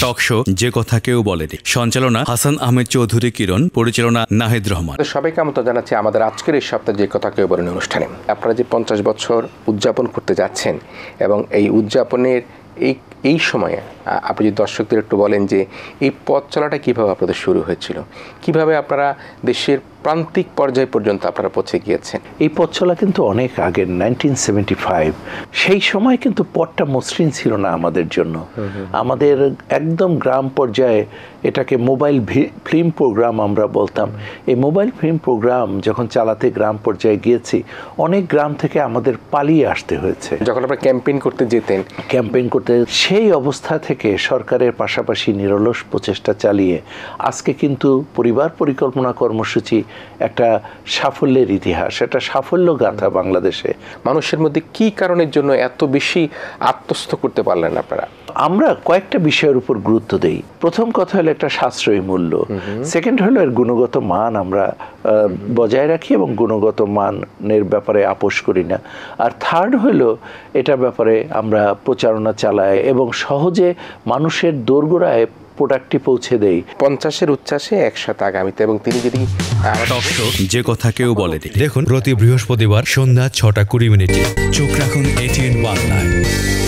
Talk show যে কথা কেউ বলেনি। সঞ্চালনা হাসান আহমেদ চৌধুরী কিরণ, পরিচালনা নাহিদ রহমান। সবাইকে আমন্ত্রণ জানাচ্ছি আমাদের আজকের এই সপ্তাহে যে কথা কেউ বলেনি অনুষ্ঠানে। আপনারা যে 50 বছর উদযাপন করতে যাচ্ছেন এবং এই উদযাপনের এই সময়ে আপনি যদি দর্শকদের একটু বলেন যে এই পথ চলাটা কীভাবে আপনাদের শুরু হয়েছিল, কিভাবে আপনারা দেশের প্রান্তিক পর্যায় পর্যন্ত আপনারা পৌঁছে গিয়েছেন। এই পথ চলা কিন্তু অনেক আগের 1975। সেই সময় কিন্তু পথটা মসৃণ ছিল না আমাদের জন্য। আমাদের একদম গ্রাম পর্যায়ে এটাকে মোবাইল ফিল্ম প্রোগ্রাম আমরা বলতাম। এই মোবাইল ফিল্ম প্রোগ্রাম যখন চালাতে গ্রাম পর্যায়ে গিয়েছি, অনেক গ্রাম থেকে আমাদের পালিয়ে আসতে হয়েছে। যখন আপনারা ক্যাম্পেইন করতে যেতেন, সেই অবস্থা থেকে সরকারের পাশাপাশি নিরলস প্রচেষ্টা চালিয়ে আজকে কিন্তু পরিবার পরিকল্পনা কর্মসূচি একটা সাফল্যের ইতিহাস, একটা সাফল্য গাথা বাংলাদেশে। মানুষের মধ্যে কি কারণের জন্য এত বেশি আত্মস্থ করতে পারলেন আপনারা? আমরা কয়েকটা বিষয়ের উপর গুরুত্ব দেই। প্রথম কথা হলো একটা সাশ্রয়ী মূল্য, সেকেন্ড হলো এর গুণগত মান আমরা বজায় রাখি এবং গুণগত মানের ব্যাপারে আপোষ করি না। আর থার্ড হলো এটার ব্যাপারে আমরা প্রচারণা চালাই এবং সহজে মানুষের দোরগোড়ায় প্রোডাক্টটি পৌঁছে দেই। 50-এর উচ্ছ্বাসে 100 আগামীতে। এবং তিনি যদি টক শো যে কথা কেউ বলেনি দেখুন প্রতি বৃহস্পতিবার সন্ধ্যা 6টা 20 মিনিটে। চোখ রাখুন ATN বাংলায়।